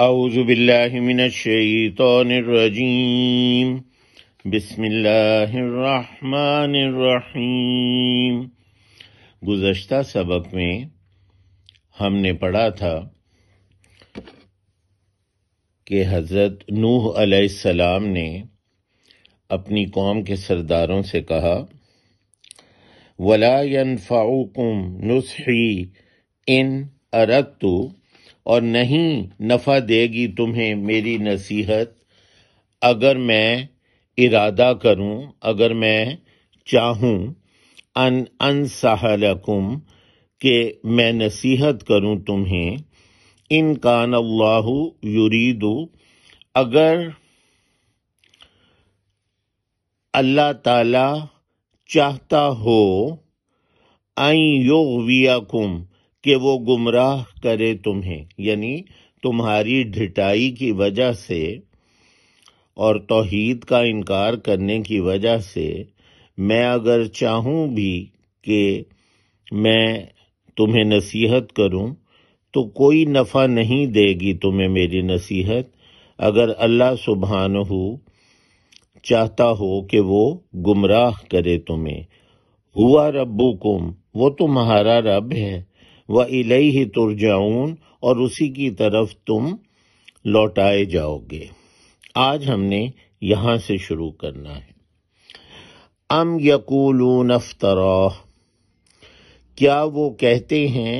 اعوذ باللہ من الشیطان الرجیم بسم اللہ الرحمن الرحیم۔ گزشتہ سبق میں ہم نے پڑھا تھا کہ حضرت نوح علیہ السلام نے اپنی قوم کے سرداروں سے کہا وَلَا يَنْفَعُكُمْ نُصْحِي إِنْ أَرَدْتُ، اور نہیں نفع دے گی تمہیں میری نصیحت اگر میں ارادہ کروں، اگر میں چاہوں، ان انصح لکم، کہ میں نصیحت کروں تمہیں، ان کان اللہ یرید، اگر اللہ تعالی چاہتا ہو، ان یغویکم، کہ وہ گمراہ کرے تمہیں، یعنی تمہاری ڈھٹائی کی وجہ سے اور توحید کا انکار کرنے کی وجہ سے میں اگر چاہوں بھی کہ میں تمہیں نصیحت کروں تو کوئی نفع نہیں دے گی تمہیں میری نصیحت اگر اللہ سبحانہ چاہتا ہو کہ وہ گمراہ کرے تمہیں۔ ہوا ربکم، وہ تمہارا رب ہے، وَإِلَيْهِ تُرْجَعُونَ، اور اسی کی طرف تم لوٹائے جاؤ گے۔ آج ہم نے یہاں سے شروع کرنا ہے۔ ام یقولون افتراہ، کیا وہ کہتے ہیں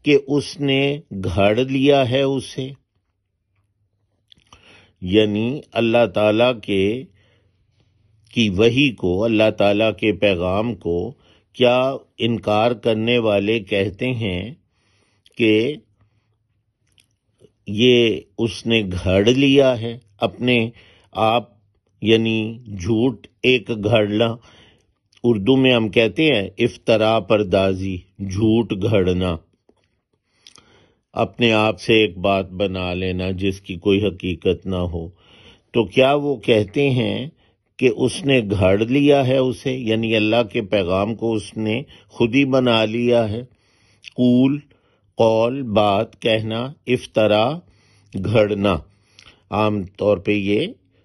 کہ اس نے گھڑ لیا ہے اسے، یعنی اللہ تعالیٰ کی وحی کو، اللہ تعالیٰ کے پیغام کو کیا انکار کرنے والے کہتے ہیں کہ یہ اس نے گھڑ لیا ہے اپنے آپ، یعنی جھوٹ ایک گھڑنا، اردو میں ہم کہتے ہیں افطرا پردازی، جھوٹ گھڑنا، اپنے آپ سے ایک بات بنا لینا جس کی کوئی حقیقت نہ ہو۔ تو کیا وہ کہتے ہیں کہ اس نے گھڑ لیا ہے اسے، یعنی اللہ کے پیغام کو اس نے خود ہی بنا لیا ہے۔ قول بات کہنا، افطرا گھڑنا، عام طور پہ یہ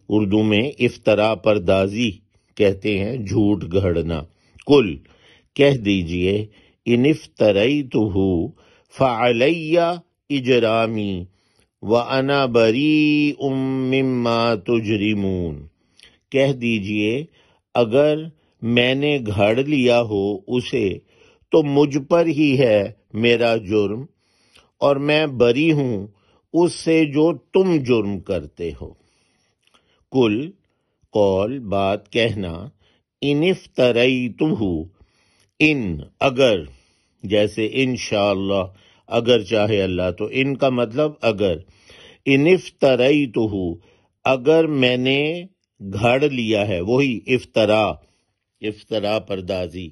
اردو میں افطرا پردازی کہتے ہیں، جھوٹ گھڑنا۔ قل، کہہ دیجئے، ان افتریتہ فعلی اجرامی وانا بریء مما تجرمون، کہہ دیجئے اگر میں نے گھڑ لیا ہو اسے تو مجھ پر ہی ہے میرا جرم اور میں بری ہوں اس سے جو تم جرم کرتے ہو۔ کل، قول بات کہنا، ان افتریتہ، ان اگر، جیسے انشاءاللہ اگر چاہے اللہ، تو ان کا مطلب اگر، ان افتریتہ، اگر میں نے گھڑ لیا ہے، وہی افطرا پردازی،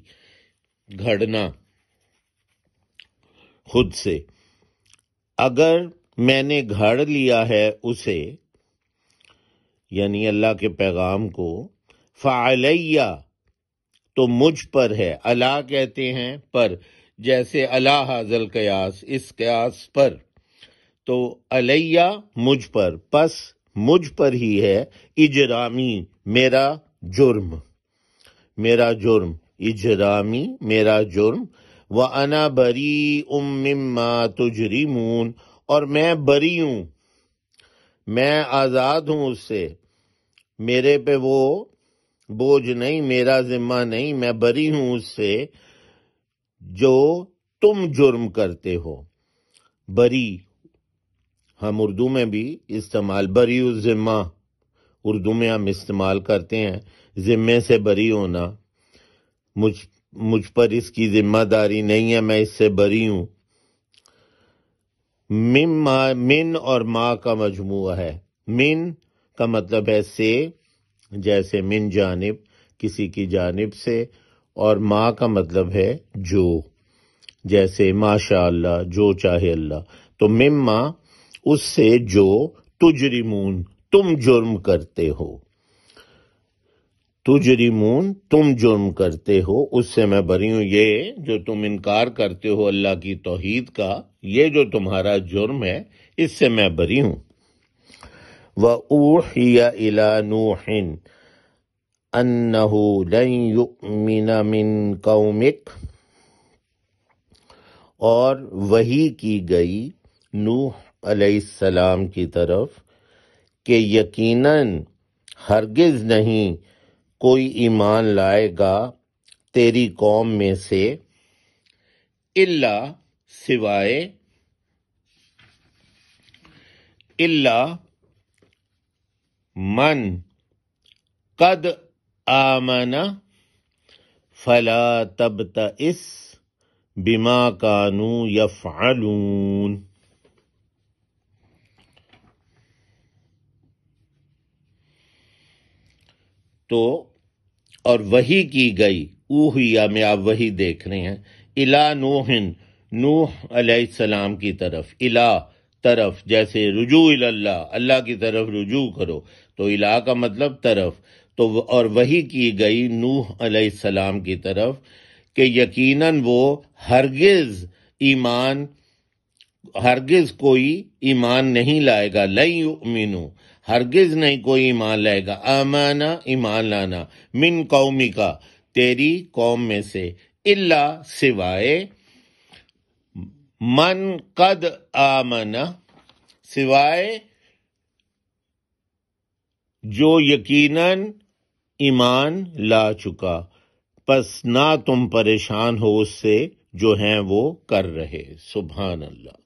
گھڑنا خود سے، اگر میں نے گھڑ لیا ہے اسے، یعنی اللہ کے پیغام کو، فعلیہ، تو مجھ پر ہے، اللہ کہتے ہیں پر، جیسے اللہ حاضل قیاس، اس قیاس پر، تو علیہ مجھ پر، پس مجھ پر ہی ہے، اجرامی میرا جرم، اجرامی میرا جرم، وَأَنَا بَرِيءٌ مِّمَّا تُجْرِمُونَ، اور میں بری ہوں، میں آزاد ہوں اس سے، میرے پہ وہ بوجھ نہیں، میرا ذمہ نہیں، میں بری ہوں اس سے جو تم جرم کرتے ہو۔ بری ہم اردو میں بھی استعمال، بری الذمہ اردو میں ہم استعمال کرتے ہیں، ذمے سے بری ہونا، مجھ پر اس کی ذمہ داری نہیں ہے، میں اس سے بری ہوں۔ من اور ما کا مجموعہ ہے، من کا مطلب ہے سے، جیسے من جانب، کسی کی جانب سے، اور ما کا مطلب ہے جو، جیسے ماشاء اللہ، جو چاہے اللہ، تو مما اس سے جو تجرمون تم جرم کرتے ہو، تجرمون تم جرم کرتے ہو، اس سے میں بری ہوں۔ یہ جو تم انکار کرتے ہو اللہ کی توحید کا، یہ جو تمہارا جرم ہے، اس سے میں بری ہوں۔ وَأُوحِيَ إِلَى نُوحٍ أَنَّهُ لَن يُؤْمِنَ مِن قَوْمِكَ، اور وحی کی گئی نوح علیہ السلام کی طرف کہ یقیناً ہرگز نہیں کوئی ایمان لائے گا تیری قوم میں سے، الا سوائے، الا من قد آمن فلا تبتئس بما كانوا يفعلون۔ تو اور وحی کی گئی، اوحیا میں آپ وحی دیکھ رہے ہیں، الا نوح، نوح علیہ السلام کی طرف، الا طرف، جیسے رجوع اللہ، اللہ کی طرف رجوع کرو، تو الا کا مطلب طرف، تو اور وحی کی گئی نوح علیہ السلام کی طرف کہ یقیناً وہ ہرگز کوئی ایمان نہیں لائے گا، لن یؤمنو، ہرگز نہیں کوئی ایمان لائے گا، آمانا ایمان لانا، من قومی کا تیری قوم میں سے، الا سوائے، من قد آمنا سوائے جو یقیناً ایمان لا چکا، پس نہ تم پریشان ہو اس سے جو ہیں وہ کر رہے۔ سبحان اللہ۔